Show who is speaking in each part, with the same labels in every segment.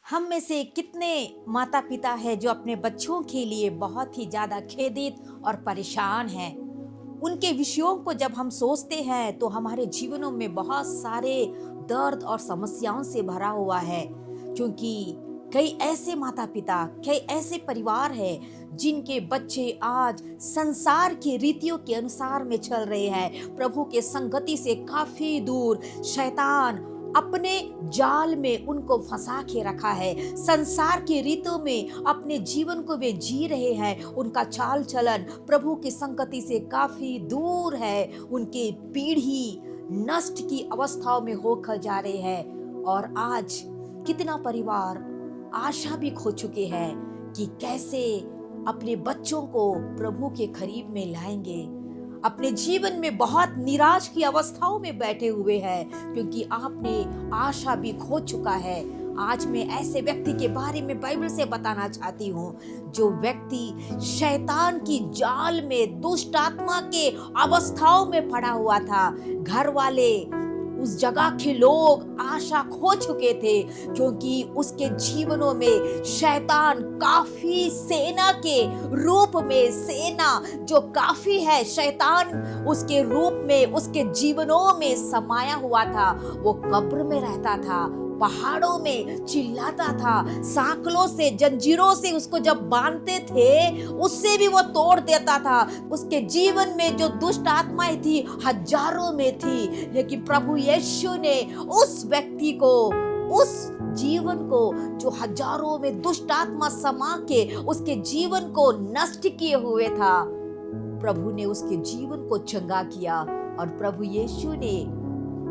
Speaker 1: हम में से कितने माता पिता हैं जो अपने बच्चों के लिए बहुत ही ज़्यादा खेदित और परेशान हैं। उनके विषयों को जब हम सोचते हैं तो हमारे जीवनों में बहुत सारे दर्द और समस्याओं से भरा हुआ है, क्योंकि कई ऐसे माता पिता, कई ऐसे परिवार हैं जिनके बच्चे आज संसार की रीतियों के अनुसार में चल रहे हैं, प्रभु के संगति से काफी दूर। शैतान अपने जाल में उनको फंसा के रखा है, संसार की रीतों में अपने जीवन को वे जी रहे हैं। उनका चाल चलन प्रभु की संगति से काफी दूर है, उनकी पीढ़ी नष्ट की अवस्थाओं में होकर जा रहे हैं। और आज कितना परिवार आशा भी खो चुके हैं कि कैसे अपने बच्चों को प्रभु के करीब में लाएंगे। अपने जीवन में बहुत निराश की अवस्थाओं में बैठे हुए हैं, क्योंकि आपने आशा भी खो चुका है। आज मैं ऐसे व्यक्ति के बारे में बाइबल से बताना चाहती हूँ, जो व्यक्ति शैतान की जाल में, दुष्ट आत्मा के अवस्थाओं में पड़ा हुआ था। घर वाले, उस जगह के लोग आशा खो चुके थे, क्योंकि उसके जीवनों में शैतान काफी सेना के रूप में, सेना जो काफी है, शैतान उसके रूप में उसके जीवनों में समाया हुआ था। वो कब्र में रहता था, पहाड़ों में चिल्लाता था, सांकलों से, जंजीरों से उसको जब बांधते थे उससे भी वो तोड़ देता था। उसके जीवन में जो दुष्ट आत्माएं थी हजारों में थी, लेकिन प्रभु यीशु ने उस व्यक्ति को, उस जीवन को जो हजारों में दुष्ट आत्मा समा के उसके जीवन को नष्ट किए हुए था, प्रभु ने उसके जीवन को चंगा किया। और प्रभु यीशु ने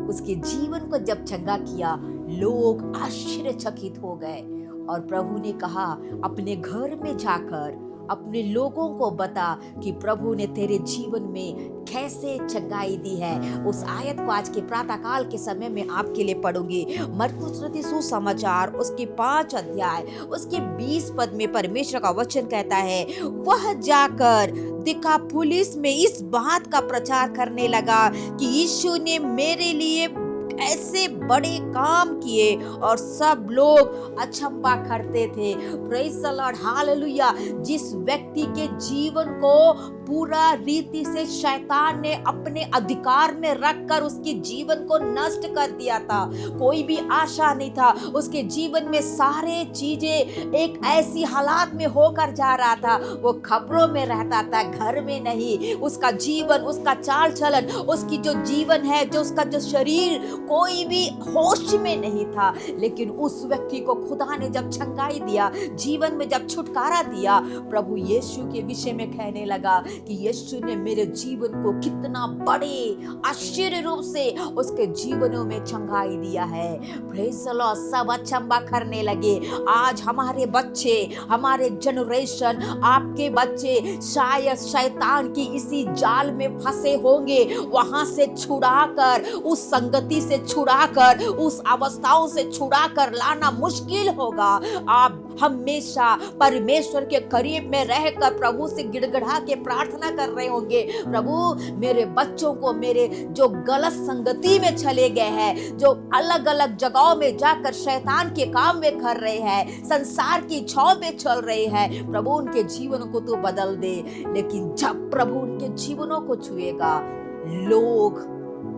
Speaker 1: उसके जीवन को जब चंगा किया, लोग आश्चर्यचकित हो गए। और प्रभु ने कहा, अपने घर में जाकर अपने लोगों को बता कि प्रभु ने तेरे जीवन में कैसे चंगाई दी है। उस आयत को आज के प्रातः काल के समय में आपके लिए पढ़ूंगी। मरकुस रचित सुसमाचार उसके 5 अध्याय उसके 20 पद में परमेश्वर का वचन कहता है, वह जाकर दिकापुलिस में इस बात का प्रचार करने लगा कि यीशु ने मेरे लिए ऐसे बड़े काम किए, और सब लोग अचंभा करते थे। Praise the Lord, hallelujah. जिस व्यक्ति के जीवन को पूरा रीति से शैतान ने अपने अधिकार में रखकर उसके जीवन को नष्ट कर दिया था, कोई भी आशा नहीं था उसके जीवन में, सारे चीजें एक ऐसी हालात में होकर जा रहा था। वो खबरों में रहता था, घर में नहीं। उसका जीवन, उसका चाल चलन, उसकी जो जीवन है, जो उसका जो शरीर, कोई भी होश में नहीं था। लेकिन उस व्यक्ति को खुदा ने जब चंगाई दिया, जीवन में जब छुटकारा दिया, प्रभु यीशु के विषय में कहने लगा कि यीशु ने मेरे जीवन को कितना बड़े आश्चर्य रूप से उसके जीवनों में चंगाई दिया है। प्रेज़ द लॉर्ड, सब अचंभा करने लगे। आज हमारे बच्चे, हमारे जनरेशन, आपके बच्चे शायद शैतान की इसी जाल में फंसे होंगे। वहां से छुड़ाकर, उस संगति से छुड़ाकर, उस अवस्थाओं से छुड़ाकर लाना मुश्किल होगा। आप हमेशा परमेश्वर के करीब में रहकर प्रभु से गिड़गिड़ा के प्रार्थना कर रहे होंगे, प्रभु मेरे बच्चों को, मेरे जो गलत संगति में चले गए हैं, जो अलग अलग जगहों में जाकर शैतान के काम में कर रहे हैं, संसार की छाव में चल रहे हैं, प्रभु उनके जीवनों को तो बदल दे। लेकिन जब प्रभु उनके जीवनों को छुएगा, लोग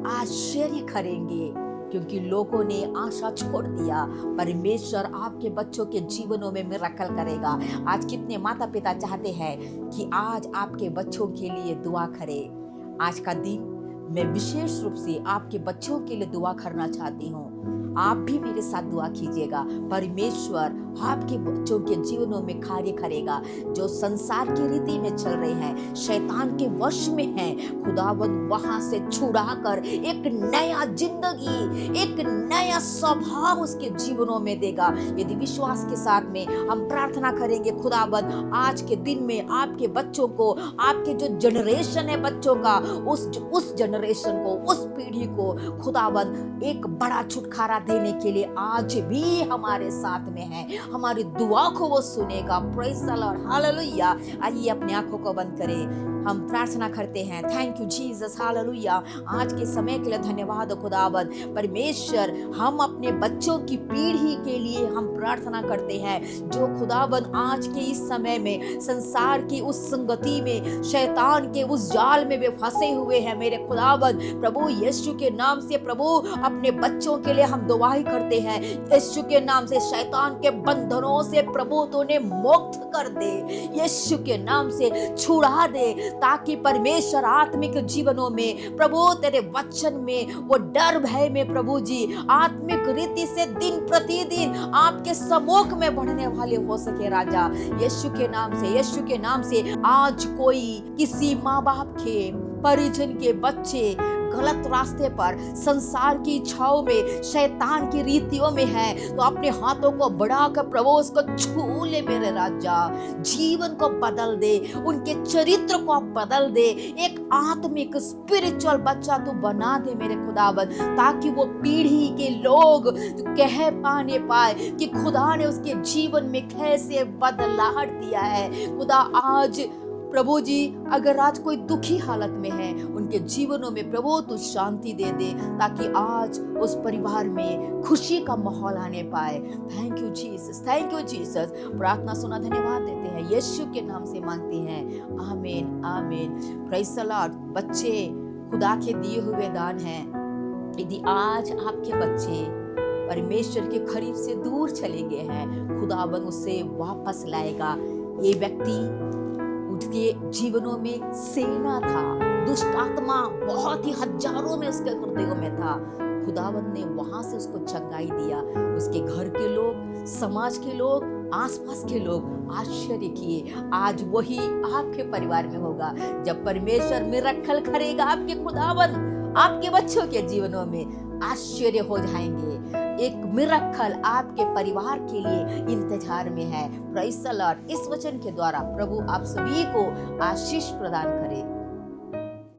Speaker 1: आश्चर्य करेंगे, क्योंकि लोगों ने आशा छोड़ दिया। परमेश्वर आपके बच्चों के जीवनों में मिरेकल करेगा। आज कितने माता पिता चाहते हैं कि आज आपके बच्चों के लिए दुआ करें। आज का दिन मैं विशेष रूप से आपके बच्चों के लिए दुआ करना चाहती हूँ। आप भी मेरे साथ दुआ कीजिएगा। परमेश्वर आपके बच्चों के जीवनों में कार्य करेगा। जो संसार की रीति में चल रहे हैं, शैतान के वश में हैं, खुदावंद वहां से छुड़ाकर एक नया जिंदगी, एक नया स्वभाव उसके जीवनों में देगा। यदि विश्वास के साथ में हम प्रार्थना करेंगे, खुदावंद आज के दिन में आपके बच्चों को, आपके जो जनरेशन है बच्चों का, उस जनरेशन को, उस पीढ़ी को खुदावंद एक बड़ा छुटकारा देने के लिए आज भी हमारे साथ में है। हमारी दुआ को वो सुनेगा। Praise the Lord, hallelujah. आइए अपनी आंखों को बंद करें, हम प्रार्थना करते हैं। Thank you Jesus, hallelujah. आज के समय के लिए धन्यवाद खुदावन। परमेश्वर, हम अपने बच्चों की पीढ़ी के लिए हम प्रार्थना करते हैं, जो खुदावन आज के इस समय में संसार की उस संगति में, शैतान के उस जाल में वे फंसे हुए हैं। मेरे खुदावन, प्रभु यीशु के नाम से प्रभु अपने बच्चों के लिए हम दुआई करते हैं। यीशु के नाम से शैतान के बंधनों से प्रभु तो उन्हें मुक्त कर दे, यीशु के नाम से छुड़ा दे, ताकि परमेश्वर आत्मिक जीवनों में प्रभु तेरे वचन में, वो डर भय में प्रभु जी आत्मिक रीति से दिन प्रतिदिन आपके सम्मुख में बढ़ने वाले हो सके राजा। यीशु के नाम से, यीशु के नाम से आज कोई किसी माँ बाप के, परिजन के बच्चे गलत रास्ते पर, संसार की इच्छाओं में, शैतान की रीतियों में है, तो अपने हाथों को बढ़ाकर प्रभु उसको छू ले मेरे राजा। जीवन को बदल दे, उनके चरित्र को बदल दे, एक आत्मिक स्पिरिचुअल बच्चा तू बना दे मेरे खुदावन, ताकि वो पीढ़ी के लोग कह पाने पाए कि खुदा ने उसके जीवन में कैसे बदलाव दिया है। खुदा आज प्रभु जी, अगर आज कोई दुखी हालत में है, उनके जीवनों में प्रभु तू शांति दे दे, ताकि आज उस परिवार में खुशी का माहौल आने पाए। Thank you Jesus, thank you Jesus. प्रार्थना सुना धन्यवाद देते हैं, यीशु के नाम से मांगते हैं, आमीन आमीन। Praise the Lord. बच्चे खुदा के दिए हुए दान हैं। यदि आज आपके बच्चे परमेश्वर के करीब से दूर चले गए हैं, खुदावन उसे वापस लाएगा। ये व्यक्ति उसके जीवनों में सेना था, दुष्ट आत्मा बहुत ही हजारों में उसके हृदयों में था। खुदावन ने वहां से उसको चंगाई दिया। उसके घर के लोग, समाज के लोग, आसपास के लोग आश्चर्य किए। आज वही आपके परिवार में होगा, जब परमेश्वर मिरेकल करेगा। आपके खुदावन आपके बच्चों के जीवनों में आश्चर्य हो जाएंगे। एक मिरेकल आपके परिवार के लिए इंतजार में है। Praise the Lord. इस वचन के द्वारा प्रभु आप सभी को आशीष प्रदान करे।